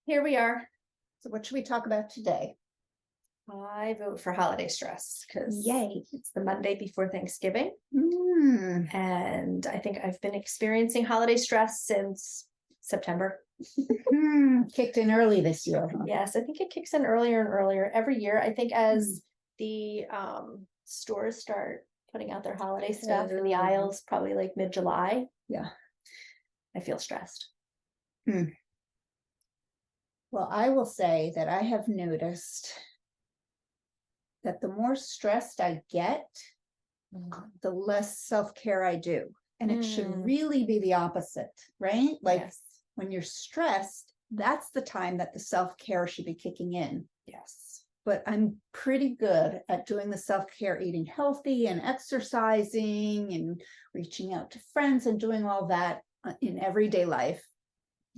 Here we are. So what should we talk about today? I vote for holiday stress because Yay. it's the Monday before Thanksgiving. Mm. And I think I've been experiencing holiday stress since September. Kicked in early this year, huh? Yes, I think it kicks in earlier and earlier every year. I think as the stores start putting out their holiday stuff in the aisles, probably like mid-July. Yeah. I feel stressed. Well, I will say that I have noticed that the more stressed I get, the less self-care I do. And it should really be the opposite, right? Like Yes. when you're stressed, that's the time that the self-care should be kicking in. Yes. But I'm pretty good at doing the self-care, eating healthy and exercising and reaching out to friends and doing all that in everyday life.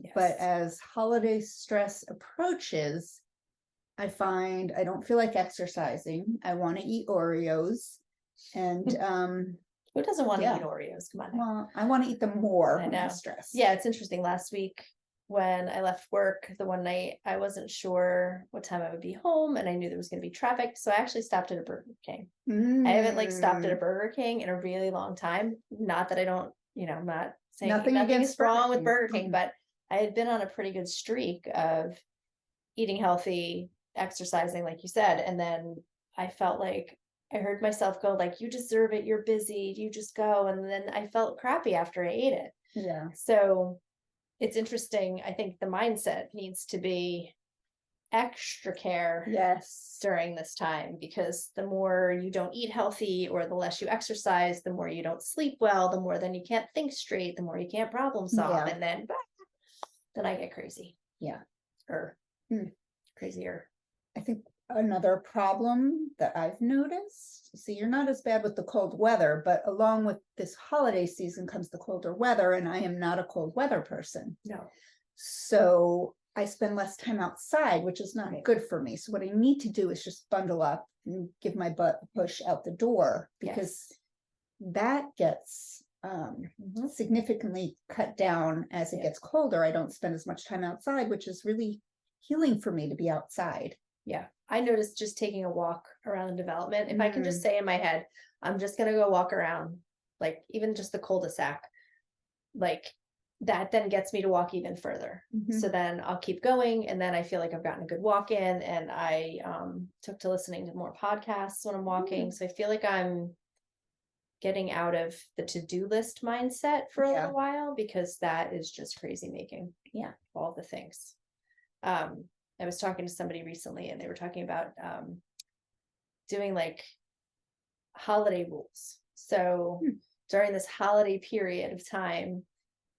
Yes. But as holiday stress approaches, I find I don't feel like exercising. I want to eat Oreos. And who doesn't want to yeah. eat Oreos? Come on. Well, I want to eat them more I when know. I'm stressed. Yeah, it's interesting. Last week when I left work, the one night I wasn't sure what time I would be home, and I knew there was going to be traffic, so I actually stopped at a Burger King. I haven't like stopped at a Burger King in a really long time. Not that I don't, I'm not saying Nothing nothing against is wrong Burger with King. Burger King, but I had been on a pretty good streak of eating healthy, exercising, like you said, and then I felt like I heard myself go like, you deserve it, you're busy, you just go. And then I felt crappy after I ate it. Yeah. So it's interesting. I think the mindset needs to be extra care Yes. during this time, because the more you don't eat healthy or the less you exercise, the more you don't sleep well, the more then you can't think straight, the more you can't problem solve. Yeah. And then I get crazy. Yeah. Or crazier. I think another problem that I've noticed, see, you're not as bad with the cold weather, but along with this holiday season comes the colder weather, and I am not a cold weather person. No. So I spend less time outside, which is not Right. good for me. So what I need to do is just bundle up and give my butt a push out the door, because that gets significantly cut down as it gets colder. I don't spend as much time outside, which is really healing for me to be outside. Yeah, I noticed just taking a walk around the development. If I can just say in my head, I'm just gonna go walk around, like even just the cul-de-sac, like that then gets me to walk even further. So then I'll keep going, and then I feel like I've gotten a good walk in, and I took to listening to more podcasts when I'm walking. So I feel like I'm getting out of the to-do list mindset for a little while, because that is just crazy making. Yeah, all the things. I was talking to somebody recently, and they were talking about doing like holiday rules. So during this holiday period of time,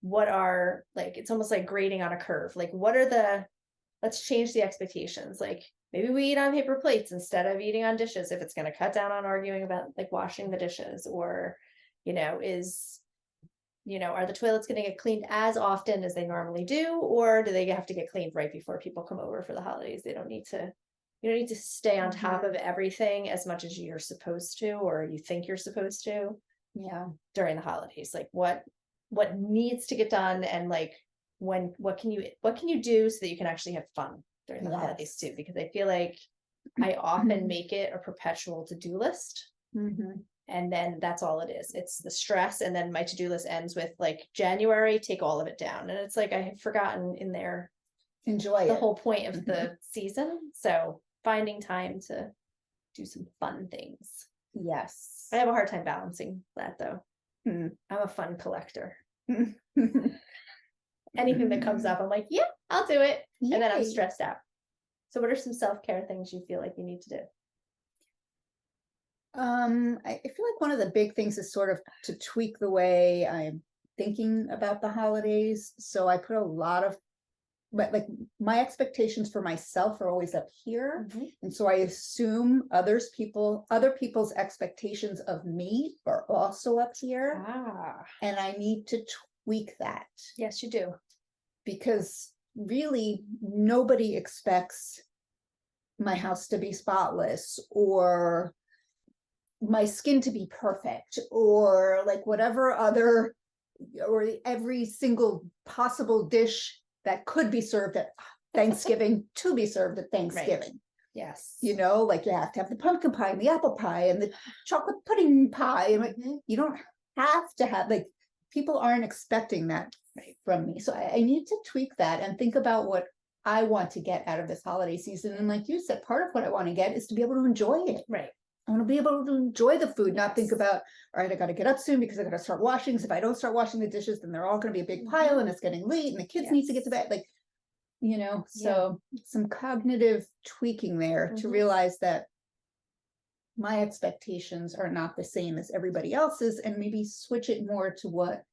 what are like, it's almost like grading on a curve. Like, what are let's change the expectations. Like maybe we eat on paper plates instead of eating on dishes, if it's going to cut down on arguing about like washing the dishes, or, are the toilets going to get cleaned as often as they normally do, or do they have to get cleaned right before people come over for the holidays? You don't need to stay on top of everything as much as you're supposed to, or you think you're supposed to. Yeah. During the holidays, like what needs to get done, and like what can you do so that you can actually have fun during the holidays too? Because I feel like I often make it a perpetual to-do list. And then that's all it is. It's the stress. And then my to-do list ends with like January, take all of it down. And it's like I had forgotten in there enjoy the it. whole point of the season. So finding time to do some fun things. Yes. I have a hard time balancing that though. I'm a fun collector. Anything that comes up, I'm like, yeah, I'll do it. Yay. And then I'm stressed out. So what are some self-care things you feel like you need to do? I feel like one of the big things is sort of to tweak the way I'm thinking about the holidays. So I put a lot of, but like my expectations for myself are always up here. And so I assume other people's expectations of me are also up here. And I need to tweak that. Yes, you do. Because really nobody expects my house to be spotless, or my skin to be perfect, or like whatever other, or every single possible dish that could be served at Thanksgiving to be served at Thanksgiving. Yes. You know, like you have to have the pumpkin pie and the apple pie and the chocolate pudding pie. And like, Mhm. you don't have to have, like, people aren't expecting that Right. from me. So I need to tweak that and think about what I want to get out of this holiday season. And like you said, part of what I want to get is to be able to enjoy it. Right. I want to be able to enjoy the food, not think Yes. about, all right, I got to get up soon because I got to start washing. 'Cause if I don't start washing the dishes, then they're all going to be a big pile Mhm. and it's getting late and the kids need to get to Yes. bed. Like, you know, Yeah. so some cognitive tweaking there to Mhm. realize that my expectations are not the same as everybody else's, and maybe switch it more to what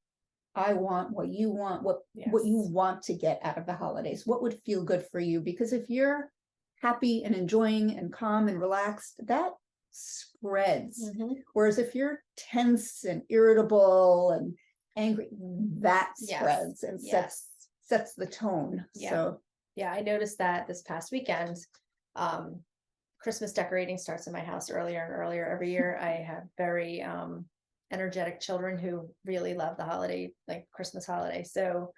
I want, what you want, what you Yes. want to get out of the holidays, what would feel good for you. Because if you're happy and enjoying and calm and relaxed, that spreads. Mhm. Whereas if you're tense and irritable and angry, that Yes. spreads and Yes. sets the tone. Yeah. So Yeah, I noticed that this past weekend. Christmas decorating starts in my house earlier and earlier every year. I have very energetic children who really love the holiday, like Christmas holiday. So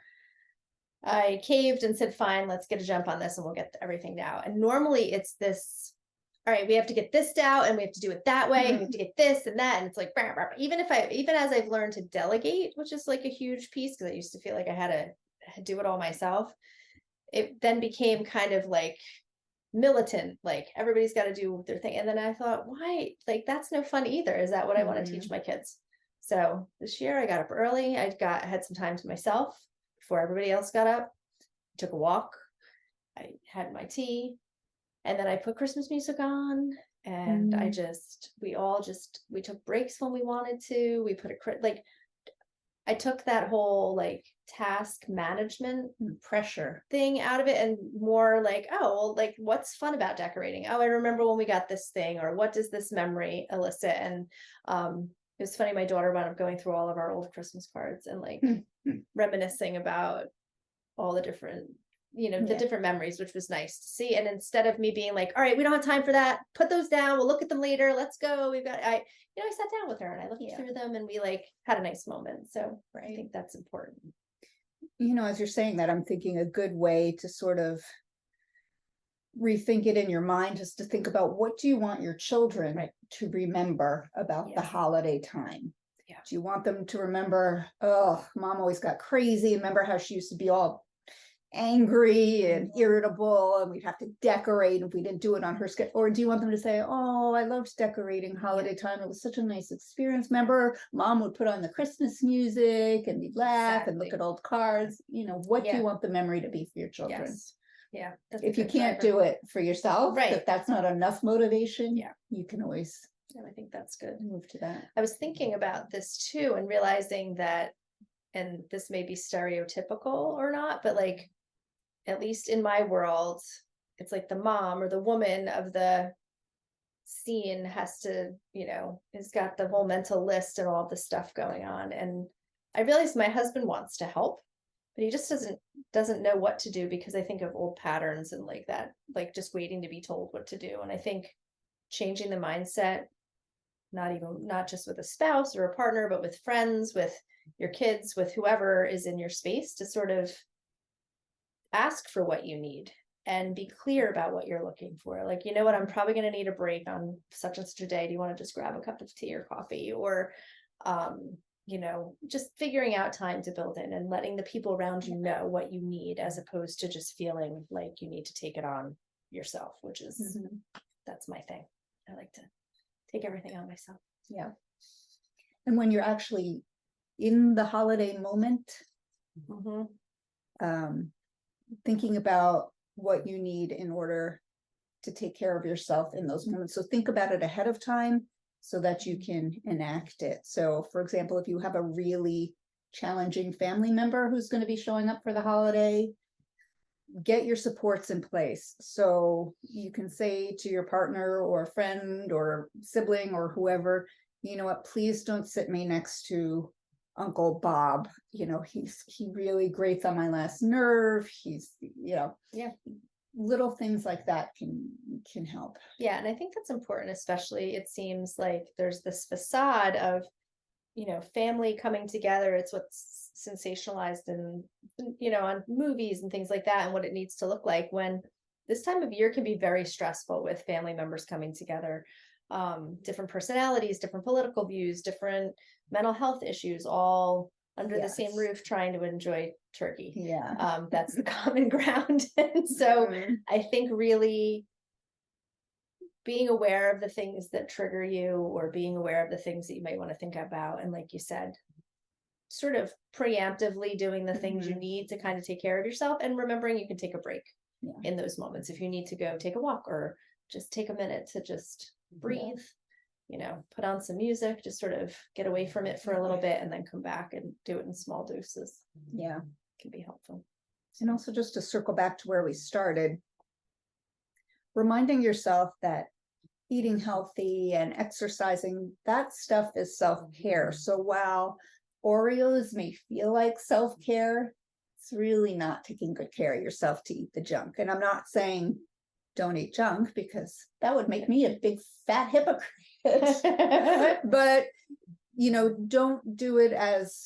I caved and said, fine, let's get a jump on this and we'll get everything now. And normally it's this, all right, we have to get this out and we have to do it that way, and we have to get this and that. And it's like, bah, bah, bah. Even as I've learned to delegate, which is like a huge piece, because I used to feel like I had to do it all myself, it then became kind of like militant, like everybody's got to do their thing. And then I thought, why? Like, that's no fun either. Is that what I want to teach my kids? So this year I got up early. I had some time to myself before everybody else got up, took a walk. I had my tea, and then I put Christmas music on. And we took breaks when we wanted to. We put like, I took that whole like task management pressure. thing out of it, and more like, oh, well, like, what's fun about decorating? Oh, I remember when we got this thing, or what does this memory elicit? And it was funny, my daughter wound up going through all of our old Christmas cards and like reminiscing about all the different, the different memories, which was nice to see. And instead of me being like, all right, we don't have time for that, put those down, we'll look at them later, let's go, I sat down with her and I looked through them, and we like had a nice moment. So I think that's important. As you're saying that, I'm thinking a good way to sort of rethink it in your mind, just to think about, what do you want your children to remember about the holiday time? Yeah. Do you want them to remember, oh, mom always got crazy, remember how she used to be all angry and irritable, and we'd have to decorate if we didn't do it on her schedule? Or do you want them to say, oh, I loved decorating holiday time, it was such a nice experience, remember mom would put on the Christmas music and we'd laugh and look at old cards? What do you want the memory to be for your children? Yes. Yeah. If you can't do it for yourself, if that's not enough motivation, you can always I think that's good. move to that. I was thinking about this too, and realizing that, and this may be stereotypical or not, but like, at least in my world, it's like the mom or the woman of the scene has to, has got the whole mental list and all this stuff going on. And I realized my husband wants to help, but he just doesn't know what to do, because I think of old patterns and like that, like just waiting to be told what to do. And I think changing the mindset, not just with a spouse or a partner, but with friends, with your kids, with whoever is in your space, to sort of ask for what you need and be clear about what you're looking for. Like, you know what, I'm probably going to need a break on such and such a day. Do you want to just grab a cup of tea or coffee? Or, just figuring out time to build in and letting the people around you know what you need, as opposed to just feeling like you need to take it on yourself, which is, that's my thing. I like to take everything on myself. Yeah. And when you're actually in the holiday moment, thinking about what you need in order to take care of yourself in those moments. So think about it ahead of time so that you can enact it. So for example, if you have a really challenging family member who's going to be showing up for the holiday, get your supports in place. So you can say to your partner or friend or sibling or whoever, you know what, please don't sit me next to Uncle Bob. He really grates on my last nerve. He's, little things like that can help. Yeah. And I think that's important, especially, it seems like there's this facade of, family coming together. It's what's sensationalized and, on movies and things like that, and what it needs to look like, when this time of year can be very stressful with family members coming together. Different personalities, different political views, different mental health issues, all under the same Yes. roof trying to enjoy turkey. Yeah. That's the common ground. And so Mhm. I think really being aware of the things that trigger you, or being aware of the things that you might want to think about. And like you said, sort of preemptively doing the things you Mhm. need to kind of take care of yourself, and remembering you can take a break Yeah. in those moments. If you need to go take a walk, or just take a minute to just breathe, put on some music, just sort of get away from it for a little bit, and then come back and do it in small doses, Yeah. can be helpful. And also, just to circle back to where we started, reminding yourself that eating healthy and exercising, that stuff is self-care. So while Oreos may feel like self-care, it's really not taking good care of yourself to eat the junk. And I'm not saying don't eat junk, because that would make me a big fat hypocrite. But, don't do it as,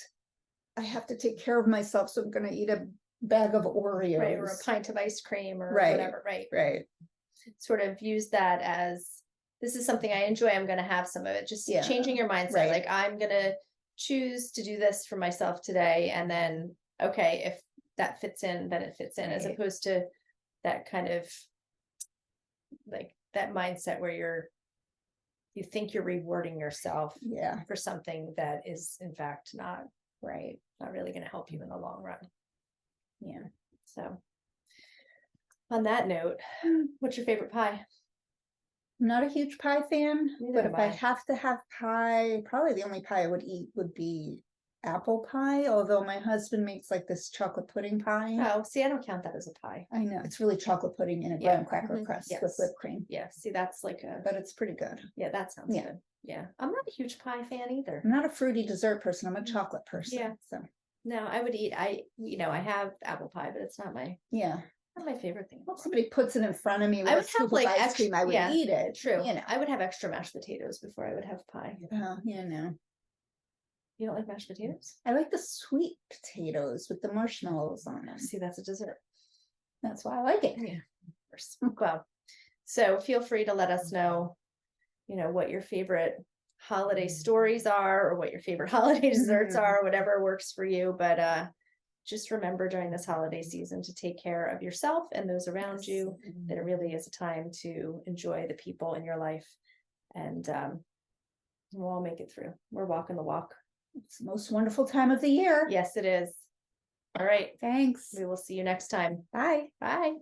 I have to take care of myself, so I'm going to eat a bag of Oreos. Right, or a pint of ice cream, or Right, whatever, right? Right. Sort of use that as, this is something I enjoy, I'm going to have some of it. Just Yeah, changing your mindset. right. Like, I'm going to choose to do this for myself today. And then, okay, if that fits in, then it fits in, as Right. opposed to that kind of like that mindset where you think you're rewarding yourself Yeah. for something that is in fact not Right. really going to help you in the long run. Yeah. So on that note, what's your favorite pie? I'm not a huge pie fan, Neither but am if I I. have to have pie, probably the only pie I would eat would be apple pie, although my husband makes like this chocolate pudding pie. Oh, see, I don't count that as a pie. I know, it's really chocolate pudding in a Yeah. graham cracker Mhm. crust with Yes. whipped cream, Yeah, see, that's like a, but it's pretty good. yeah, that sounds Yeah. good. Yeah, I'm not a huge pie fan either. I'm not a fruity dessert person, I'm a chocolate person. Yeah. So, No, I would eat, I have apple pie, but it's not my yeah. favorite thing. Well, if somebody puts it in front of me I with a would have scoop of like ice cream, I would yeah, eat it. True. You know. I would have extra mashed potatoes before I would have pie. You don't like mashed potatoes? I like the sweet potatoes with the marshmallows on them. See, that's a dessert. That's why I like it. Yeah, of course. Well, so feel free to let us know, what your favorite holiday stories are, or what your favorite holiday desserts Mhm. are, whatever works for you. But just remember during this holiday season to take care of yourself and those around you, that it really is a time to enjoy the people in your life. And we'll all make it through. We're walking the walk. It's the most wonderful time of the year. Yes, it is. All right. Thanks. We will see you next time. Bye. Bye.